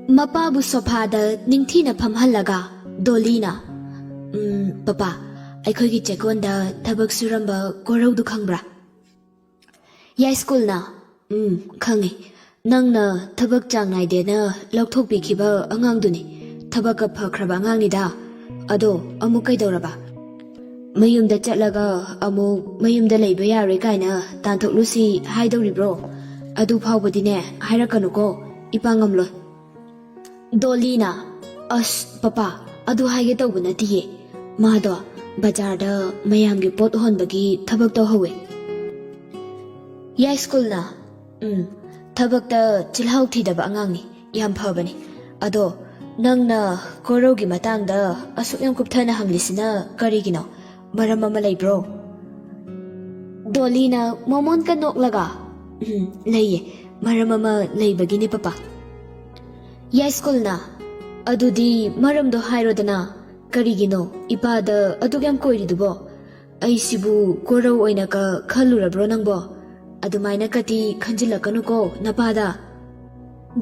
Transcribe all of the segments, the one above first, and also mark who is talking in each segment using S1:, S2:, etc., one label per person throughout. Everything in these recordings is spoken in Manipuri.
S1: Mapabu sophada ningthina phamhallaga Dolina Papa Aikhogi chekonda thabak suramba koraudu khangbra Yai school na khangi nangna thabak chang naide na lokthokpi khiba angangduni thabak ka phakraba angangnida ado amu kaidoraba mayumda chatlaga amu mayumda leiba yare kaina tanthoklusi haidoribro adu phawbadine hairakanuko ipangamloi Dolina as papa adu haige tawbana tiye mado bajarda mayamgi pot honbagi thabak to howe Yai school na thabak ta chilhau thidaba angangni yam phabani ado nangna korogi matangda asuk yam kupthana hanglisina karigino maram ama leibro Dolina momon ka noklaga leye maram ama leibagini papa Yai school na adudi maram do hairodana karigino ipada adugam koiridubo aisibu korau oina ka khalurabro nangbo adumaina kati khanjilakanuko napada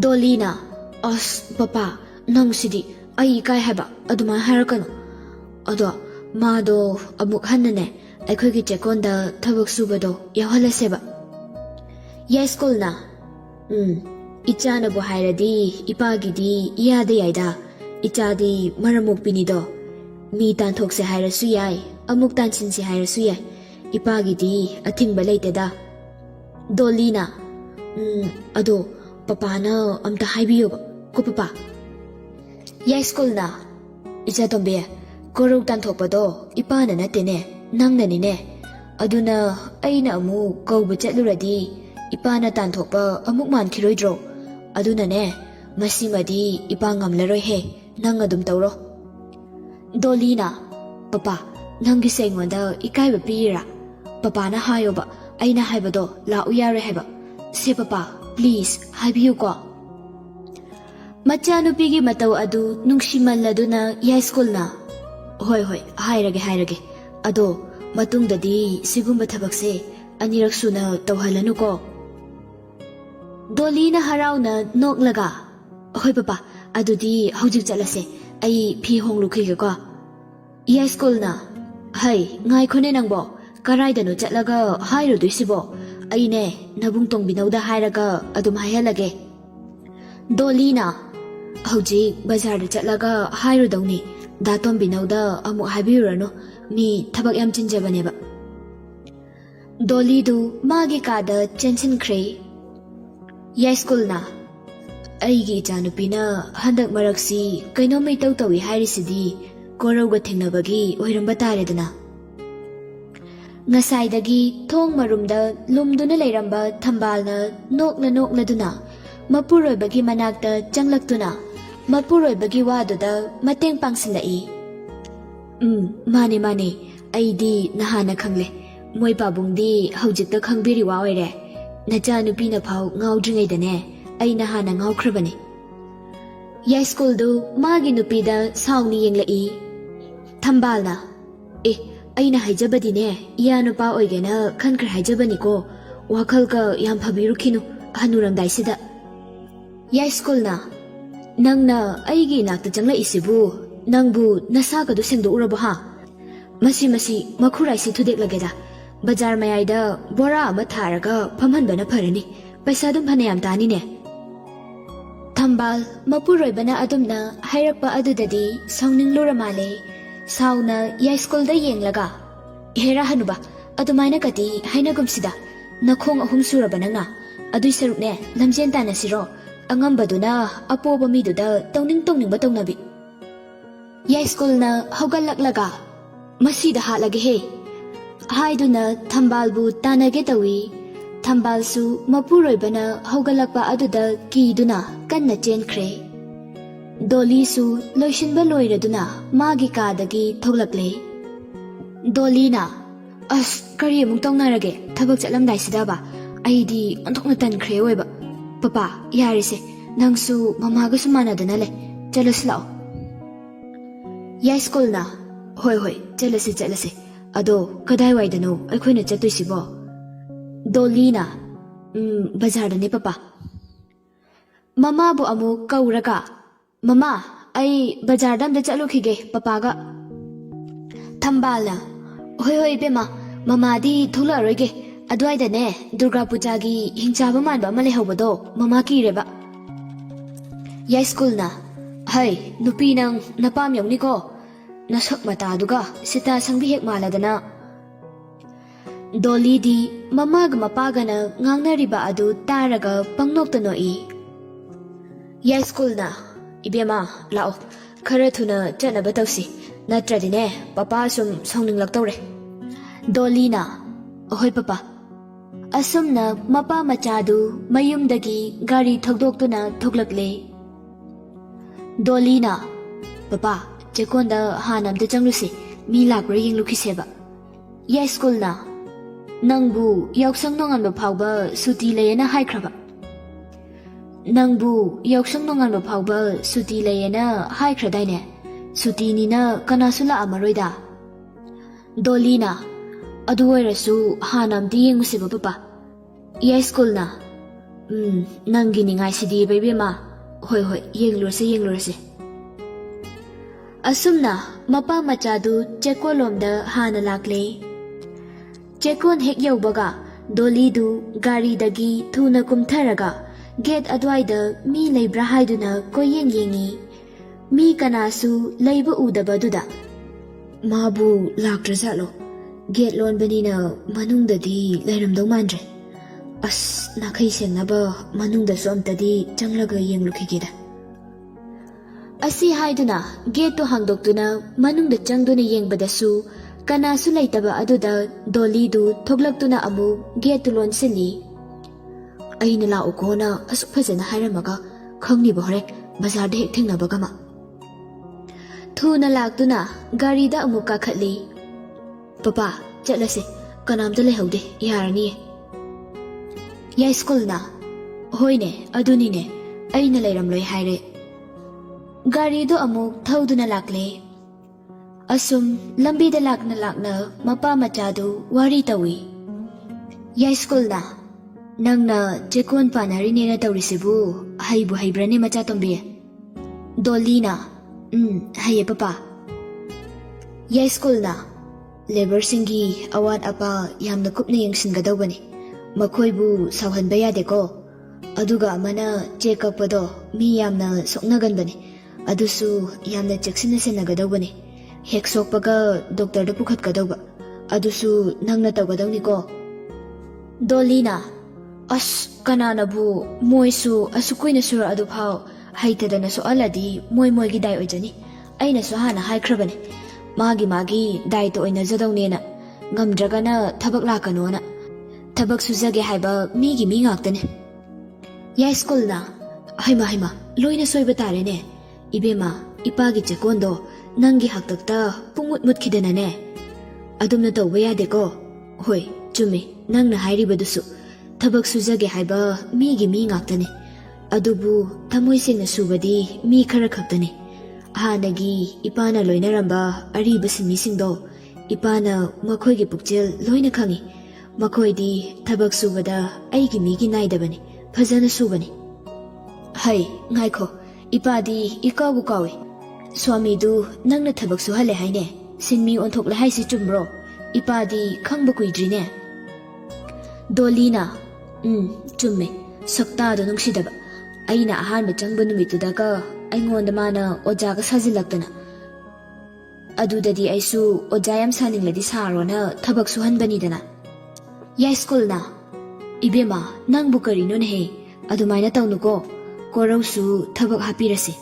S1: Dolina as papa nangsidi ai kai haba aduma harakano ado mado amuk hannane aikhogi chekonda thabak subado yahalaseba Yai school na Ichana bo hairadi ipagidi iyada yaida ichadi maramok pinido mi tanthokse hairasu yai amuk tanchinse hairasu yai ipagidi athingba leiteda Dolina ado papa na amta haibiyo ko papa Yai school na icha tombe korok tanthokpado ipana natene nangnani ne aduna aina amu kawba chatluradi ipana tanthokpa amuk mankhiroidro aduna ne masimadi ipangam laroi he nang adum tawro Dolina papa nangi sengwanda ikaiba pira papa na hayoba aina haibado la uyare heba se papa please haibiyu ko Machanupigi mataw adu nungsimalladuna Yai school na hoi hairage ado matungdadi sigumba thabakse anirak suna tawhalanu ko Dolina harauna noklaga hoi papa adudi hojik chalase ai phi honglukhiga ko Yai school na hai ngai khone nangbo karaidanu chatlaga hairu duisibo aine nabung tongbinauda hairaga adum hayalage Dolina hojik bazar da chatlaga hairu dawni datom binauda amu habirano mi thabak yam chinjabaneba Dolidu magi kada chenchin kre Yai school na aigi janupina handak maraksi kaino mai tawi hairisidi korauga thingnabagi oiramba taredana Ngasaidagi thong marumda lumduna leiramba thambalna nokna duna mapuroibagi manakta changlaktuna mapuroibagi waduda mateng pangsilai mane aidi nahana khangle moi pabungdi hojikta khangbiri wa oire nacha nupina phau ngaudringaidane ai nahana ngaukrabani Yai school du magi nupida sauni yenglai thambalna aina haijabadine iya nupa oigena khankar haijabani ko wakhal ka yam phabirukhinu hanuramdai sida Yai school na nangna aigi nakta changla isibu nangbu nasa ka du sengdo urabo ha masi makhurai si thudek lageda bazar mayaida bora ama tharaga phamhan bana pharani paisa dum phanayam tani ne Thambal mapuroi bana adumna hairakpa adudadi saungning luramale sauna Yai school da yenglaga hera hanuba adumaina kati hainagumsida nakhong ahum surabananga adui sarukne lamjen tanasiro angambaduna apoba miduda tongning batongnabi Yai school na hogalaklaga masida halage he haiduna thambalbu tanage tawi thambalsu mapuroibana hogalakpa aduda kiduna kanna chenkhre Dolisu loishinba loiraduna magi kadagi thoglakle Dolina as kari amuk tongnarage thabak chatlamdai sidaba aidi onthokna tankhre oiba papa yarise nangsu mamaga sumanadana le chalasla Yai school na hoi chalase ado kadai waidano aikhoina chatuisibo Dolina bazar da ne papa ꯃꯃꯥꯕꯨ ꯑꯃꯨꯛ ꯀꯧꯔꯒ ꯃꯃꯥ ꯑꯩ ꯕꯖꯥꯔꯗ ꯑꯝꯇ ꯆꯠꯂꯨꯈꯤꯒꯦ ꯄꯄꯥꯒ ꯊꯝꯕꯥꯜꯅ ꯍꯣꯏ ꯍꯣꯏ ꯏꯕꯦꯝꯃ ꯃꯃꯥꯗꯤ ꯊꯣꯛꯂꯛꯑꯔꯣꯏꯒꯦ ꯑꯗꯨꯋꯥꯏꯗꯅꯦ ꯗꯨꯔꯒꯥ ꯄꯨꯖꯥꯒꯤ ꯍꯤꯡꯆꯥꯕ ꯃꯥꯟꯕ ꯑꯃ ꯂꯩꯍꯧꯕꯗꯣ ꯃꯃꯥ ꯀꯤꯔꯦꯕ ꯌꯥꯏꯁ꯭ꯀꯨꯜꯅ ꯍꯩ ꯅꯨꯄꯤ ꯅꯪ ꯅꯄꯥꯝ ꯌꯧꯅꯤꯀꯣ ꯅꯁꯛ ꯃꯇꯥꯗꯨꯒ ꯁꯤꯇꯥ ꯁꯪꯕꯤ ꯍꯦꯛ ꯃꯥꯜꯂꯗꯅ ꯗꯣꯂꯤꯗꯤ ꯃꯃꯥꯒ ꯃꯄꯥꯒꯅ ꯉꯥꯡꯅꯔꯤꯕ ꯑꯗꯨ ꯇꯥꯔꯒ ꯄꯪꯅꯣꯛꯇ ꯅꯣꯛꯏ ꯌꯥꯏꯁ꯭ꯀꯨꯜꯅ ꯏꯕꯦꯝꯃ ꯂꯥꯛꯑꯣ ꯈꯔ ꯊꯨꯅ ꯆꯠꯅꯕ ꯇꯧꯁꯤ ꯅꯠꯇ꯭ꯔꯗꯤꯅꯦ ꯄꯄꯥ ꯁꯨꯝ ꯁꯥꯎꯅꯤꯡꯂꯛꯇꯧꯔꯦ ꯗꯣꯂꯤꯅ ꯑꯍꯣꯏ ꯄꯄꯥ ꯑꯁꯨꯝꯅ ꯃꯄꯥ ꯃꯆꯥꯗꯨ ꯃꯌꯨꯝꯗꯒꯤ ꯒꯥꯔꯤ ꯊꯧꯗꯣꯛꯇꯨꯅ ꯊꯣꯛꯂꯛꯂꯦ ꯗꯣꯂꯤꯅ ꯄꯄꯥ ꯆꯦꯛꯀꯣꯟꯗ ꯍꯥꯟꯅ ꯑꯝꯇ ꯆꯪꯂꯨꯁꯤ ꯃꯤ ꯂꯥꯛꯄ꯭ꯔꯥ ꯌꯦꯡꯂꯨꯈꯤꯁꯦꯕ ꯌꯥꯏꯁ꯭ꯀꯨꯜꯅ ꯅꯪꯕꯨ ꯌꯥꯎꯁꯪ ꯅꯣꯡꯉꯥꯟꯕ ꯐꯥꯎꯕ ꯁꯨꯇꯤ ꯂꯩꯌꯦꯅ ꯍꯥꯏꯈ꯭ꯔꯕ ꯅꯪꯕꯨ ꯌꯥꯎꯁꯪ ꯅꯣꯡꯉꯥꯟꯕ ꯐꯥꯎꯕ ꯁꯨꯇꯤ ꯂꯩꯌꯦꯅ ꯍꯥꯏꯈ꯭ꯔꯗꯥꯏꯅꯦ ꯁꯨꯇꯤꯅꯤꯅ ꯀꯅꯥꯁꯨ ꯂꯥꯛꯑꯝꯃꯔꯣꯏꯗ ꯗꯣꯂꯤꯅ ꯑꯗꯨ ꯑꯣꯏꯔꯁꯨ ꯍꯥꯟꯅ ꯑꯝꯇ ꯌꯦꯡꯉꯨꯁꯦꯕ ꯄꯄꯥ ꯌꯥꯏꯁ꯭ꯀꯨꯜꯅ ꯅꯪꯒꯤ ꯅꯤꯡꯉꯥꯏꯁꯤꯗꯤ ꯏꯕꯦꯝꯃ ꯍꯣꯏ ꯍꯣꯏ ꯌꯦꯡꯂꯨꯔꯁꯦ ꯑꯁꯨꯝꯅ ꯃꯄꯥ ꯃꯆꯥꯗꯨ ꯆꯦꯛꯀꯣꯟꯂꯣꯝꯗ ꯍꯥꯟꯅ ꯂꯥꯛꯂꯦ ꯆꯦꯛꯀꯣꯟ ꯍꯦꯛ ꯌꯧꯕꯒ ꯗꯣꯂꯤꯗꯨ ꯒꯥꯔꯤꯗꯒꯤ ꯊꯨꯅ ꯀꯨꯝꯊꯔꯒ ꯒꯦꯠ ꯑꯗꯨꯋꯥꯏꯗ ꯃꯤ ꯂꯩꯕ꯭ꯔꯥ ꯍꯥꯏꯗꯨꯅ ꯀꯣꯏꯌꯦꯡ ꯌꯦꯡꯉꯤ ꯃꯤ ꯀꯅꯥꯁꯨ ꯂꯩꯕ ꯎꯗꯕꯗꯨꯗ ꯃꯥꯕꯨ ꯂꯥꯛꯇ꯭ꯔꯖꯥꯠꯂꯣ ꯒꯦꯠ ꯂꯣꯟꯕꯅꯤꯅ ꯃꯅꯨꯡꯗꯗꯤ ꯂꯩꯔꯝꯗꯧ ꯃꯥꯟꯗ꯭ꯔꯦ ꯑꯁ ꯅꯥꯈꯩ ꯁꯦꯡꯅꯕ ꯃꯅꯨꯡꯗꯁꯨ ꯑꯝꯇꯗꯤ ꯆꯪꯂꯒ ꯌꯦꯡꯂꯨꯈꯤꯒꯦꯗ ꯑꯁꯤ ꯍꯥꯏꯗꯨꯅ ꯒꯦꯠꯇꯨ ꯍꯥꯡꯗꯣꯛꯇꯨꯅ ꯃꯅꯨꯡꯗ ꯆꯪꯗꯨꯅ ꯌꯦꯡꯕꯗꯁꯨ ꯀꯅꯥꯁꯨ ꯂꯩꯇꯕ ꯑꯗꯨꯗ ꯗꯣꯂꯤꯗꯨ ꯊꯣꯛꯂꯛꯇꯨꯅ ꯑꯃꯨꯛ ꯒꯦꯠꯇꯨ ꯂꯣꯟꯁꯤꯜꯂꯤ ꯑꯩꯅ ꯂꯥꯛꯎꯀꯣꯅ ꯑꯁꯨꯛ ꯐꯖꯅ ꯍꯥꯏꯔꯝꯃꯒ ꯈꯪꯅꯤꯕ ꯍꯣꯔꯦꯟ ꯕꯖꯥꯔꯗ ꯍꯦꯛ ꯊꯦꯡꯅꯕꯒ ꯊꯨꯅ ꯂꯥꯛꯇꯨꯅ ꯒꯥꯔꯤꯗ ꯑꯃꯨꯛ ꯀꯥꯈꯠꯂꯤ ꯄꯄꯥ ꯆꯠꯂꯁꯦ ꯀꯅꯥꯝꯇ ꯂꯩꯍꯧꯗꯦ ꯌꯥꯔꯅꯤꯌꯦ ꯌꯥꯏꯁ꯭ꯀꯨꯜꯅ ꯍꯣꯏꯅꯦ ꯑꯗꯨꯅꯤꯅꯦ ꯑꯩꯅ ꯂꯩꯔꯝꯂꯣꯏ ꯍꯥꯏꯔꯦ ꯒꯥꯔꯤꯗꯣ ꯑꯃꯨꯛ ꯊꯧꯗꯨꯅ ꯂꯥꯛꯂꯦ ꯑꯁꯨꯝ ꯂꯝꯕꯤꯗ ꯂꯥꯛꯅ ꯃꯄꯥ ꯃꯆꯥꯗꯨ ꯋꯥꯔꯤ ꯇꯧꯏ ꯌꯥꯏꯁ꯭ꯀꯨꯜꯅ ꯅꯪꯅ ꯆꯦꯛꯀꯣꯟ ꯄꯥꯟꯅꯔꯤꯅꯦꯅ ꯇꯧꯔꯤꯁꯤꯕꯨ ꯍꯩꯕꯨ ꯍꯩꯕ꯭ꯔꯅꯦ ꯃꯆꯥ ꯇꯣꯝꯕꯤ ꯗꯣꯂꯤꯅ ꯍꯩꯌꯦ ꯄꯄꯥ ꯌꯥꯏꯁ꯭ꯀꯨꯜꯅ ꯂꯦꯕꯔꯁꯤꯡꯒꯤ ꯑꯋꯥꯠ ꯑꯄꯥ ꯌꯥꯝꯅ ꯀꯨꯞꯅ ꯌꯦꯡꯁꯤꯟꯒꯗꯧꯕꯅꯤ ꯃꯈꯣꯏꯕꯨ ꯁꯥꯎꯍꯟꯕ ꯌꯥꯗꯦꯀꯣ ꯑꯗꯨꯒ ꯑꯃꯅ ꯆꯦꯛ ꯀꯛꯄꯗꯣ ꯃꯤ ꯌꯥꯝꯅ ꯁꯣꯛꯅꯒꯟꯕꯅꯤ ꯑꯗꯨꯁꯨ ꯌꯥꯝꯅ ꯆꯦꯛꯁꯤꯟꯅ ꯁꯦꯟꯅꯒꯗꯧꯕꯅꯤ ꯍꯦꯛ ꯁꯣꯛꯄꯒ ꯗꯣꯛꯇꯔꯗ ꯄꯨꯈꯠꯀꯗꯧꯕ ꯑꯗꯨꯁꯨ ꯅꯪꯅ ꯇꯧꯒꯗꯧꯅꯤꯀꯣ ꯗꯣꯂꯤꯅ ꯑꯁ ꯀꯅꯥꯅꯕꯨ ꯃꯣꯏꯁꯨ ꯑꯁꯨꯛ ꯀꯨꯏꯅ ꯁꯨꯔꯛꯑꯗꯨꯐꯥꯎ ꯍꯩꯇꯗꯅ ꯁꯣꯛꯍꯜꯂꯗꯤ ꯃꯣꯏꯒꯤ ꯗꯥꯏ ꯑꯣꯏꯖꯅꯤ ꯑꯩꯅꯁꯨ ꯍꯥꯟꯅ ꯍꯥꯏꯈ꯭ꯔꯕꯅꯤ ꯃꯥꯒꯤ ꯗꯥꯏꯇ ꯑꯣꯏꯅꯖꯗꯧꯅꯦꯅ ꯉꯝꯗ꯭ꯔꯒꯅ ꯊꯕꯛ ꯂꯥꯛꯀꯅꯣꯅ ꯊꯕꯛ ꯁꯨꯖꯒꯦ ꯍꯥꯏꯕ ꯃꯤꯒꯤ ꯃꯤ ꯉꯥꯛꯇꯅꯦ ꯌꯥꯏꯁ꯭ꯀꯨꯜꯅ ꯍꯩꯃ ꯂꯣꯏꯅ ꯁꯣꯏꯕ ꯇꯥꯔꯦꯅꯦ ꯏꯕꯦꯝꯃ ꯏꯄꯥꯒꯤ ꯆꯦꯛꯀꯣꯟꯗꯣ ꯅꯪꯒꯤ ꯍꯥꯛꯇꯛꯇ ꯄꯨꯡꯃꯨꯠ ꯃꯨꯠꯈꯤꯗꯅꯅꯦ ꯑꯗꯨꯝꯅ ꯇꯧꯕ ꯌꯥꯗꯦꯀꯣ ꯍꯣꯏ ꯆꯨꯝꯃꯤ ꯅꯪꯅ ꯍꯥꯏꯔꯤꯕꯗꯨꯁꯨ ꯊꯕꯛ ꯁꯨꯖꯒꯦ ꯍꯥꯏꯕ ꯃꯤꯒꯤ ꯃꯤ ꯉꯥꯛꯇꯅꯤ ꯑꯗꯨꯕꯨ ꯊꯃꯣꯏ ꯁꯦꯡꯅ ꯁꯨꯕꯗꯤ ꯃꯤ ꯈꯔ ꯈꯛꯇꯅꯤ ꯍꯥꯟꯅꯒꯤ ꯏꯄꯥꯅ ꯂꯣꯏꯅꯔꯝꯕ ꯑꯔꯤꯕ ꯁꯤꯟꯃꯤꯁꯤꯡꯗꯣ ꯏꯄꯥꯅ ꯃꯈꯣꯏꯒꯤ ꯄꯨꯛꯆꯦꯜ ꯂꯣꯏꯅ ꯈꯪꯏ ꯃꯈꯣꯏꯗꯤ ꯊꯕꯛ ꯁꯨꯕꯗ ꯑꯩꯒꯤ ꯃꯤꯒꯤ ꯅꯥꯏꯗꯕꯅꯤ ꯐꯖꯅ ꯁꯨꯕꯅꯤ ꯍꯩ ꯉꯥꯏꯈꯣ ꯏꯄꯥꯗꯤ ꯏꯀꯥꯎꯕꯨ ꯀꯥꯎꯏ ꯁ꯭ꯋꯥꯃꯤꯗꯨ ꯅꯪꯅ ꯊꯕꯛ ꯁꯨꯍꯜꯂꯦ ꯍꯥꯏꯅꯦ ꯁꯤꯟꯃꯤ ꯑꯣꯟꯊꯣꯛꯂꯦ ꯍꯥꯏꯁꯤ ꯆꯨꯝꯕ꯭ꯔꯣ ꯏꯄꯥꯗꯤ ꯈꯪꯕ ꯀꯨꯏꯗ꯭ꯔꯤꯅꯦ ꯗꯣꯂꯤꯅ ꯆꯨꯝꯃꯦ ꯁꯛꯇꯥꯗꯣ ꯅꯨꯡꯁꯤꯗꯕ ꯑꯩꯅ ꯑꯍꯥꯟꯕ ꯆꯪꯕ ꯅꯨꯃꯤꯠꯇꯨꯗꯒ ꯑꯩꯉꯣꯟꯗ ꯃꯥꯅ ꯑꯣꯖꯥꯒ ꯁꯥꯖꯤꯜꯂꯛꯇꯅ ꯑꯗꯨꯗꯗꯤ ꯑꯩꯁꯨ ꯑꯣꯖꯥ ꯌꯥꯝ ꯁꯥꯅꯤꯡꯂꯗꯤ ꯁꯥꯔꯣꯅ ꯊꯕꯛ ꯁꯨꯍꯟꯕꯅꯤꯗꯅ ꯌꯥꯏꯁ꯭ꯀꯨꯜꯅ ꯏꯕꯦꯝꯃ ꯅꯪꯕꯨ ꯀꯔꯤꯅꯣꯅꯦꯍꯦ ꯑꯗꯨꯃꯥꯏꯅ ꯇꯧꯅꯨꯀꯣ ꯀꯣꯔꯧꯁꯨ ꯊꯕꯛ ꯍꯥꯞꯄꯤꯔꯁꯤ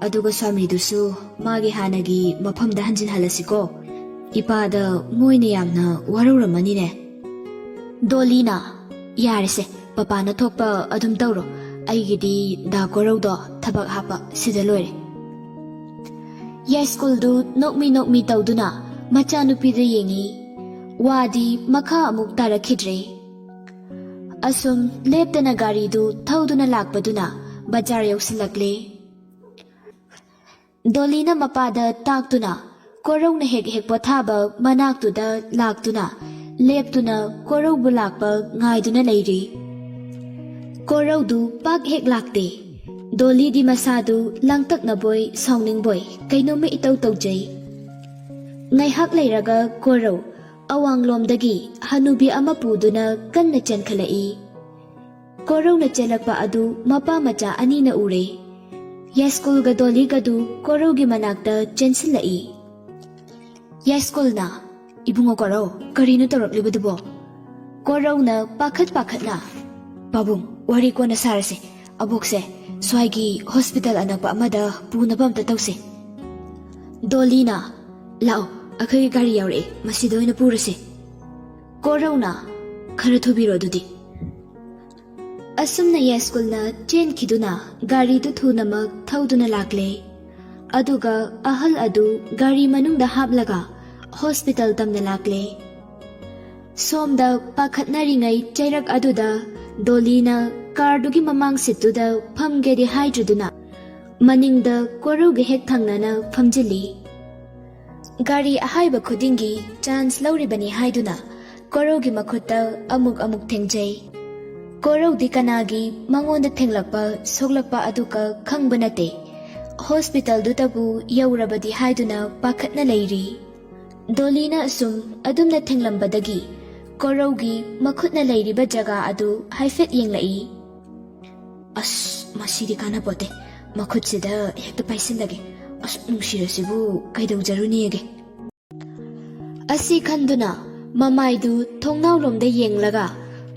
S1: ꯑꯗꯨꯒ ꯁ꯭ꯋꯥꯃꯤꯗꯨꯁꯨ ꯃꯥꯒꯤ ꯍꯥꯟꯅꯒꯤ ꯃꯐꯝꯗ ꯍꯟꯖꯤꯟꯍꯜꯂꯁꯤꯀꯣ ꯏꯄꯥꯗ ꯃꯣꯏꯅ ꯌꯥꯝꯅ ꯋꯥꯔꯧꯔꯝꯃꯅꯤꯅꯦ ꯗꯣꯂꯤꯅ ꯌꯥꯔꯦꯁꯦ ꯄꯄꯥꯅ ꯊꯣꯛꯄ ꯑꯗꯨꯝ ꯇꯧꯔꯣ ꯑꯩꯒꯤꯗꯤ ꯗꯥ ꯀꯣꯔꯧꯗꯣ ꯊꯕꯛ ꯍꯥꯞꯄ ꯁꯤꯗ ꯂꯣꯏꯔꯦ ꯌꯥꯏꯁ꯭ꯀꯨꯜꯗꯨ ꯅꯣꯛꯃꯤ ꯇꯧꯗꯨꯅ ꯃꯆꯥꯅꯨꯄꯤꯗ ꯌꯦꯡꯉꯤ ꯋꯥꯗꯤ ꯃꯈꯥ ꯑꯃꯨꯛ ꯇꯥꯔꯛꯈꯤꯗ꯭ꯔꯦ ꯑꯁꯨꯝ ꯂꯦꯞꯇꯅ ꯒꯥꯔꯤꯗꯨ ꯊꯧꯗꯨꯅ ꯂꯥꯛꯄꯗꯨꯅ ꯕꯖꯥꯔ ꯌꯧꯁꯤꯜꯂꯛꯂꯦ ꯗꯣꯂꯤꯅ ꯃꯄꯥꯗ ꯇꯥꯛꯇꯨꯅ ꯀꯣꯔꯧꯅ ꯍꯦꯛ ꯄꯣꯊꯥꯕ ꯃꯅꯥꯛꯇꯨꯗ ꯂꯥꯛꯇꯨꯅ ꯂꯦꯞꯇꯨꯅ ꯀꯣꯔꯧꯕꯨ ꯂꯥꯛꯄ ꯉꯥꯏꯗꯨꯅ ꯂꯩꯔꯤ ꯀꯣꯔꯧꯗꯨ ꯄꯥꯛ ꯍꯦꯛ ꯂꯥꯛꯇꯦ Dolly di masadu langtak na boy sounding boy kaino me itaw tawjay. Ngay hak layraga koro awang lomdagi hanubi ama puduna kan na chan khalai. Koro na chalakpa adu mapa macha ani na ure. Yes school ga Dolly gadu koro gi manakta chensilai. Yes school na ibungo koro karino torok libadubo. Koro na pakhat na. Babung wari ko na sarase abokse swagi hospital anakpa amada punabam ta tawse. Dolly na lao akai gari yaure masidoy na purase. Koro na khara thubiro dudi. Asum na yes school na chen kiduna gari tu thunamak thauduna lakle. Aduga ahal adu gari manungda haplaga hospital tamna lakle. Somda pakhatnaringai chairak aduda Dolly na kardugi mamang situda phamgedi haidruduna maningda korogi hek thangnana phamjili. Gari ahaiba khudingi chance lauribani haiduna korogi makhutta amuk thengjai. Korodi kanagi mangonda thenglakpa soglakpa aduka khangba nate. Hospital dutabu yaurabadi haiduna pakhatna leiri. Dolly na asum adumna thenglambadagi Korogi makhutna leiriba jaga adu haifet yenglai. As masidi kana pote makhutsida hekta paisinlage. As nungsirasibu kaidawjaruniyege. Asi khanduna mamaidu thongnaw lomda yenglaga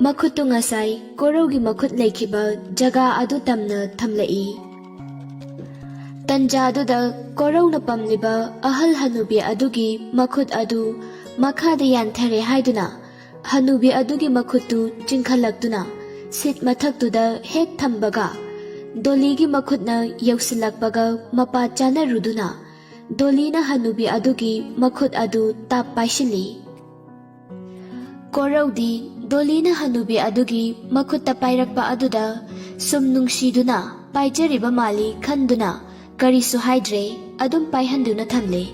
S1: makhutu ngasai korogi makhut leikhiba jaga adu tamna thamlai. Tanja aduda korona pamliba ahal hanubi adugi makhut adu makhada yanthare haiduna hanubi adugi makhutu chingkhalaktuna sit mathaktuda hek thambaga Dolly gi makhutna yausilakpaga mapa chana ruduna Dolly na hanubi adugi makhut adu tap paishili. Korodi Dolly na hanubi adugi makhutta pairakpa aduda sum nungsiduna paijariba mali khanduna karisu haidre adum paihanduna thamle.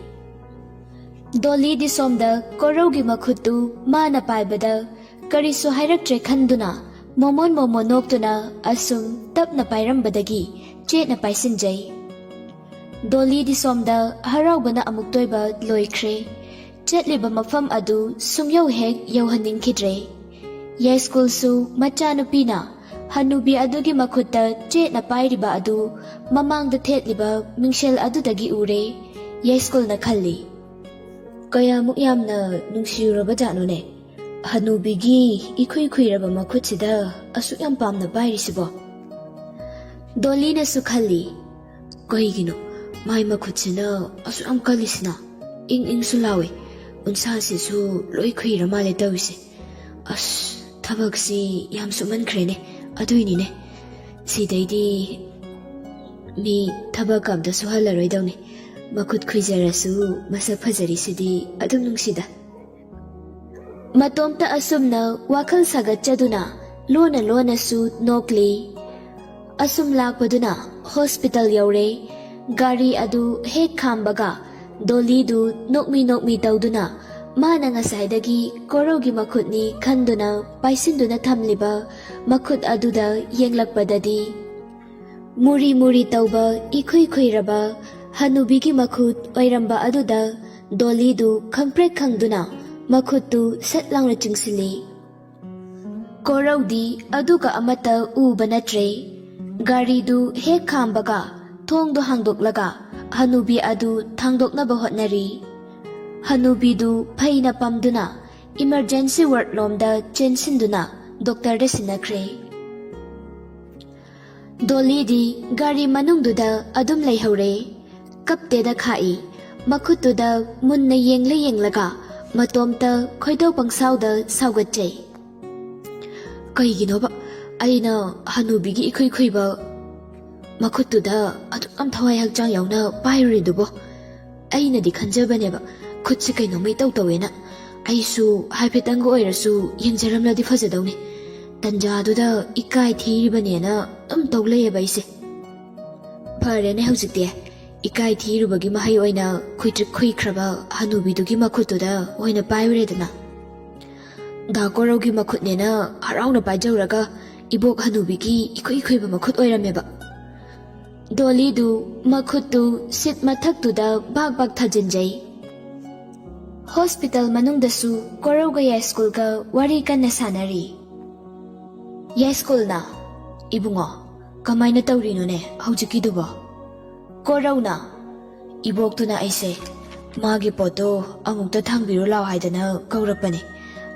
S1: Dolly di somda korogi makhutu mana paibada karisu hairaktre khanduna momon noktuna asum tapna pairambadagi chetna paisinjai. Dolly di somda haraubana amuktoiba loikre chetliba mafam adu sumyaw hek yauhaningkidre. Yai school su machanupina hanubi adugi makhutta chetna pairiba adu mamangda thetliba mingshel adudagi ure. Yai school na khalli. Kaya yamna nungsiraba janone hanubigi ikhuiraba makhutsida asuk yam pamna pairisibo. Dolly na sukhalli kaigino mai makhutsina asuk yam kalisna ing sulawe unsa se su loi khuira male tawise. As thabaksi yam sumankrene aduini ne sidaidi mi thabakam da suhalaroi dawne makhut khuijarasu masak phajarisidi adum nungsida. Matomta asumna wakhal sagatchaduna lona su nokli. Asum lakpaduna hospital yaure gari adu hek khambaga Dolly du nokmi tawduna mana ngasaidagi korogi makhutni khanduna paisinduna thamliba makhut aduda yenglakpadadi muri tawba ikhuiraba hanubigi makhut oiramba aduda Dolly du khangprek khangduna makhutu setlangna chingsili. Korodi aduga amata uba natre gari du hek khambaga thongdo hangdoklaga hanubi adu thangdoknaba hotnari. Hanubi du phaina pamduna emergency ward lomda chensinduna doctor da sinakre. Dolly di gari manungduda adum leihore kapte da khai makhutuda munna yenglaga matomta khoidau pangsauda saugatchai. Kaiginoba aina hanubigi ikhoiba makhutuda adum thawai hakchang yauna pairidubo aina di khanjabaneba khutsi kaino mai tawena aisu haifetang oirasu yengjaramladi fajadawni tanjaduda ikai thiribanena tawleyeba ise farene haujikte ikai thirubagi mahai oina khuikraba hanubidugi makhutuda oina pairedana dakorogi makhutnena harauna paijawraga ibok hanubigi ikhoiba makhut oirameba ꯗꯣꯂꯤꯗꯨ ꯃꯈꯨꯠꯇꯨ ꯁꯤꯠ ꯃꯊꯛꯇꯨꯗ ꯕꯥꯛ ꯊꯥꯖꯤꯟꯖꯩ꯫ ꯍꯣꯁꯄꯤꯇꯥꯜ ꯃꯅꯨꯡꯗꯁꯨ ꯀꯣꯔꯧꯒ ꯌꯥꯏꯁ꯭ꯀꯨꯜꯒ ꯋꯥꯔꯤ ꯀꯟꯅ ꯁꯥꯟꯅꯔꯤ꯫ ꯌꯥꯏꯁ꯭ꯀꯨꯜꯅ "ꯏꯕꯨꯡꯉꯣ, ꯀꯃꯥꯏꯅ ꯇꯧꯔꯤꯅꯣꯅꯦ ꯍꯧꯖꯤꯛꯀꯤꯗꯨꯕꯣ?" ꯀꯣꯔꯧꯅ "ꯏꯕꯣꯛꯇꯨꯅ ꯑꯩꯁꯦ ꯃꯥꯒꯤ ꯄꯣꯠꯇꯣ ꯑꯃꯨꯛꯇ ꯊꯥꯡꯕꯤꯔꯨ ꯂꯥꯎ ꯍꯥꯏꯗꯅ ꯀꯧꯔꯛꯄꯅꯦ꯫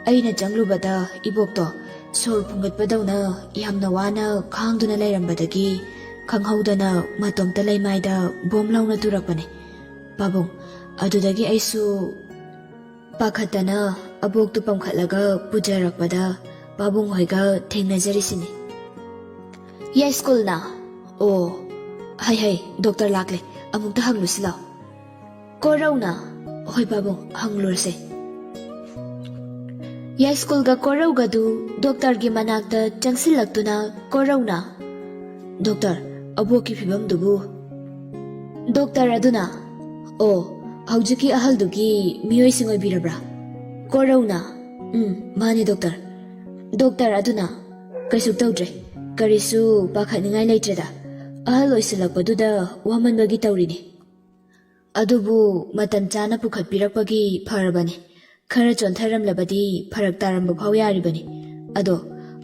S1: ꯑꯩꯅ ꯆꯪꯂꯨꯕꯗ ꯏꯕꯣꯛꯇꯣ ꯁꯣꯔ ꯐꯨꯡꯒꯠꯄꯗꯧꯅ ꯌꯥꯝꯅ ꯋꯥꯅ ꯈꯥꯡꯗꯨꯅ ꯂꯩꯔꯝꯕꯗꯒꯤ ꯈꯪꯍꯧꯗꯅ ꯃꯇꯣꯝꯇ ꯂꯩꯃꯥꯏꯗ ꯕꯣꯝ ꯂꯥꯎꯅ ꯇꯨꯔꯛꯄꯅꯦ ꯄꯥꯕꯨꯡ꯫ ꯑꯗꯨꯗꯒꯤ ꯑꯩꯁꯨ ꯄꯥꯈꯠꯇꯅ ꯑꯕꯣꯛꯇꯨ ꯄꯝꯈꯠꯂꯒ ꯄꯨꯖꯔꯛꯄꯗ ꯄꯥꯕꯨꯡ ꯍꯣꯏꯒ ꯊꯦꯡꯅꯖꯔꯤꯁꯤꯅꯤ." ꯌꯥꯏꯁ꯭ꯀꯨꯜꯅ "ꯑꯣ, ꯍꯩ ꯗꯣꯛꯇꯔ ꯂꯥꯛꯂꯦ, ꯑꯃꯨꯛꯇ ꯍꯪꯂꯨꯁꯤ ꯂꯥꯎ." ꯀꯣꯔꯧꯅ "ꯍꯣꯏ ꯄꯥꯕꯨꯡ, ꯍꯪꯂꯨꯔꯁꯦ." ꯌꯥꯏꯁ꯭ꯀꯨꯜꯒ ꯀꯣꯔꯧꯒꯗꯨ ꯗꯣꯛꯇꯔꯒꯤ ꯃꯅꯥꯛꯇ ꯆꯪꯁꯤꯜꯂꯛꯇꯨꯅ ꯀꯣꯔꯧꯅ "ꯗꯣꯛꯇꯔ, ꯑꯕꯣꯛꯀꯤ ꯐꯤꯚꯝꯗꯨꯕꯨ?" ꯗꯣꯛꯇꯔ ꯑꯗꯨꯅ "ꯑꯣ, ꯍꯧꯖꯤꯛꯀꯤ ꯑꯍꯜꯗꯨꯒꯤ ꯃꯤꯑꯣꯏꯁꯤꯡ ꯑꯣꯏꯕꯤꯔꯕ꯭ꯔꯥ?" ꯀꯣꯔꯧꯅ "ꯃꯥꯅꯤ ꯗꯣꯛꯇꯔ." ꯗꯣꯛꯇꯔ ꯑꯗꯨꯅ "ꯀꯩꯁꯨ ꯇꯧꯗ꯭ꯔꯦ, ꯀꯔꯤꯁꯨ ꯄꯥꯈꯠꯅꯤꯡꯉꯥꯏ ꯂꯩꯇ꯭ꯔꯦꯗ. ꯑꯍꯜ ꯑꯣꯏꯁꯤꯜꯂꯛꯄꯗꯨꯗ ꯋꯥꯃꯟꯕꯒꯤ ꯇꯧꯔꯤꯅꯤ. ꯑꯗꯨꯕꯨ ꯃꯇꯝ ꯆꯥꯅ ꯄꯨꯈꯠꯄꯤꯔꯛꯄꯒꯤ ꯐꯔꯕꯅꯤ. ꯈꯔ ꯆꯣꯟꯊꯔꯝꯂꯕꯗꯤ ꯐꯔꯛ ꯇꯥꯔꯝꯕ ꯐꯥꯎ ꯌꯥꯔꯤꯕꯅꯤ. ꯑꯗꯣ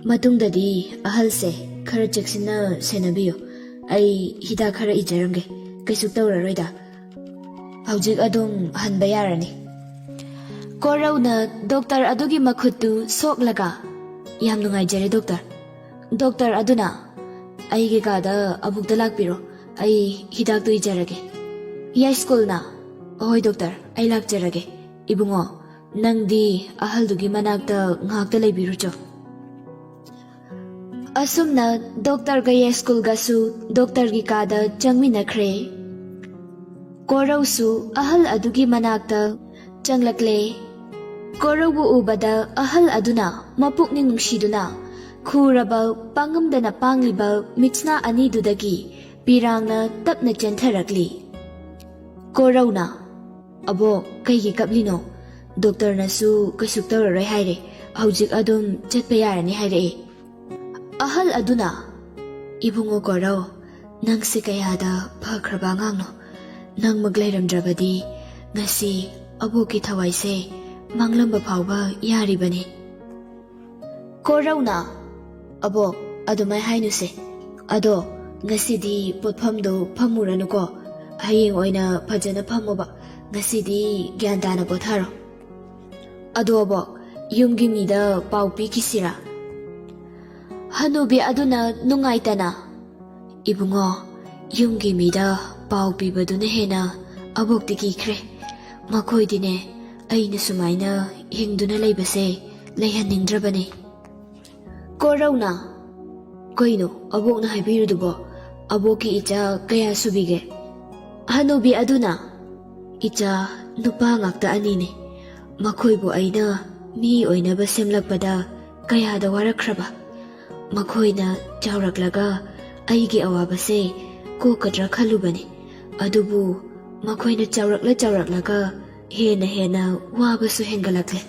S1: ꯃꯇꯨꯡꯗꯗꯤ ꯑꯍꯜꯁꯦ ꯈꯔ ꯆꯦꯛꯁꯤꯟꯅ ꯁꯦꯟꯅꯕꯤꯌꯨ. ꯑꯩ ꯍꯤꯗꯥꯛ ꯈꯔ ꯏꯖꯔꯝꯒꯦ. ꯀꯩꯁꯨ ꯇꯧꯔꯔꯣꯏꯗ. ꯍꯧꯖꯤꯛ ꯑꯗꯨꯝ ꯍꯟꯕ ꯌꯥꯔꯅꯤ." ꯀꯣꯔꯧꯅ ꯗꯣꯛꯇꯔ ꯑꯗꯨꯒꯤ ꯃꯈꯨꯠꯇꯨ ꯁꯣꯛꯂꯒ "ꯌꯥꯝ ꯅꯨꯡꯉꯥꯏꯖꯔꯦ ꯗꯣꯛꯇꯔ." ꯗꯣꯛꯇꯔ ꯑꯗꯨꯅ "ꯑꯩꯒꯤ ꯀꯥꯗ ꯑꯃꯨꯛꯇ ꯂꯥꯛꯄꯤꯔꯣ, ꯑꯩ ꯍꯤꯗꯥꯛꯇꯨ ꯏꯖꯔꯒꯦ." ꯌꯥꯏꯁ꯭ꯀꯨꯜꯅ "ꯍꯣꯏ ꯗꯣꯛꯇꯔ, ꯑꯩ ꯂꯥꯛꯆꯔꯒꯦ. ꯏꯕꯨꯡꯉꯣ, ꯅꯪꯗꯤ ꯑꯍꯜꯗꯨꯒꯤ ꯃꯅꯥꯛꯇ ꯉꯥꯛꯇ ꯂꯩꯕꯤꯔꯨꯆꯣ." ꯑꯁꯨꯝꯅ ꯗꯣꯛꯇꯔꯒ ꯌꯥꯏꯁ꯭ꯀꯨꯜꯒꯁꯨ ꯗꯣꯛꯇꯔꯒꯤ ꯀꯥꯗ ꯆꯪꯃꯤꯟꯅꯈ꯭ꯔꯦ꯫ ꯀꯣꯔꯧꯁꯨ ꯑꯍꯜ ꯑꯗꯨꯒꯤ ꯃꯅꯥꯛꯇ ꯆꯪꯂꯛꯂꯦ꯫ ꯀꯣꯔꯧꯕꯨ ꯎꯕꯗ ꯑꯍꯜ ꯑꯗꯨꯅ ꯃꯄꯨꯛꯅꯤꯡ ꯅꯨꯡꯁꯤꯗꯨꯅ ꯈꯨꯔꯕ ꯄꯥꯡꯉꯝꯗꯅ ꯄꯥꯡꯂꯤꯕ ꯃꯤꯠꯁꯅꯥ ꯑꯅꯤꯗꯨꯗꯒꯤ ꯄꯤꯔꯥꯡꯅ ꯇꯞꯅ ꯆꯦꯟꯊꯔꯛꯂꯤ꯫ ꯀꯣꯔꯧꯅ "ꯑꯕꯣꯛ, ꯀꯩꯒꯤ ꯀꯞꯂꯤꯅꯣ? ꯗꯣꯛꯇꯔꯅꯁꯨ ꯀꯩꯁꯨ ꯇꯧꯔꯔꯣꯏ ꯍꯥꯏꯔꯦ. ꯍꯧꯖꯤꯛ ꯑꯗꯨꯝ ꯆꯠꯄ ꯌꯥꯔꯅꯤ ꯍꯥꯏꯔꯛꯑꯦ." ꯑꯍꯜ ꯑꯗꯨꯅ "ꯏꯕꯨꯡꯉꯣ ꯀꯣꯔꯧ, ꯅꯪꯁꯦ ꯀꯌꯥꯗ ꯐꯈ꯭ꯔꯕ ꯑꯉꯥꯡꯅꯣ. ꯅꯪꯃꯛ ꯂꯩꯔꯝꯗ꯭ꯔꯕꯗꯤ ꯉꯁꯤ ꯑꯕꯣꯛꯀꯤ ꯊꯋꯥꯏꯁꯦ ꯃꯥꯡꯂꯝꯕ ꯐꯥꯎꯕ ꯌꯥꯔꯤꯕꯅꯤ." ꯀꯣꯔꯧꯅ "ꯑꯕꯣꯛ, ꯑꯗꯨꯃꯥꯏ ꯍꯥꯏꯅꯨꯁꯦ. ꯑꯗꯣ ꯉꯁꯤꯗꯤ ꯄꯣꯠꯐꯝꯗꯣ ꯐꯝꯃꯨꯔꯅꯨꯀꯣ. ꯍꯌꯦꯡ ꯑꯣꯏꯅ ꯐꯖꯅ ꯐꯝꯃꯣꯕ. ꯉꯁꯤꯗꯤ ꯒ꯭ꯌꯥꯟ ꯇꯥꯅ ꯄꯣꯊꯥꯔꯣ." "ꯑꯗꯣ ꯑꯕꯣꯛ, ꯌꯨꯝꯒꯤ ꯃꯤꯗ ꯄꯥꯎ ꯄꯤꯈꯤꯁꯤꯔꯥ?" ꯍꯅꯨꯕꯤ ꯑꯗꯨꯅ ꯅꯨꯡꯉꯥꯏꯇꯅ "ꯏꯕꯨꯡꯉꯣ, ꯌꯨꯝꯒꯤ ꯃꯤꯗ ꯄꯥꯎ ꯄꯤꯕꯗꯨꯅ ꯍꯦꯟꯅ ꯑꯕꯣꯛꯇꯤ ꯀꯤꯈ꯭ꯔꯦ. ꯃꯈꯣꯏꯗꯤꯅꯦ, ꯑꯩꯅ ꯁꯨꯃꯥꯏꯅ ꯍꯤꯡꯗꯨꯅ ꯂꯩꯕꯁꯦ ꯂꯩꯍꯟꯅꯤꯡꯗ꯭ꯔꯕꯅꯤ." ꯀꯣꯔꯧꯅ "ꯀꯩꯅꯣ ꯑꯕꯣꯛꯅ ꯍꯥꯏꯕꯤꯔꯤꯗꯨꯕꯣ? ꯑꯕꯣꯛꯀꯤ ꯏꯆꯥ ꯀꯌꯥ ꯁꯨꯕꯤꯒꯦ?" ꯍꯅꯨꯕꯤ ꯑꯗꯨꯅ "ꯏꯆꯥ ꯅꯨꯄꯥ ꯉꯥꯛꯇ 2ꯅꯤ. ꯃꯈꯣꯏꯕꯨ ꯑꯩꯅ ꯃꯤ ꯑꯣꯏꯅꯕ ꯁꯦꯝꯂꯛꯄꯗ ꯀꯌꯥꯗ ꯋꯥꯔꯛꯈ꯭ꯔꯕ. ꯃꯈꯣꯏꯅ ꯆꯥꯎꯔꯛꯂꯒ ꯑꯩꯒꯤ ꯑꯋꯥꯕꯁꯦ ꯀꯣꯛꯀꯗ꯭ꯔꯥ ꯈꯜꯂꯨꯕꯅꯤ. ꯑꯗꯨꯕꯨ ꯃꯈꯣꯏꯅ ꯆꯥꯎꯔꯛꯂꯒ ꯍꯦꯟꯅ ꯋꯥꯕꯁꯨ ꯍꯦꯟꯒꯠꯂꯛꯂꯦ."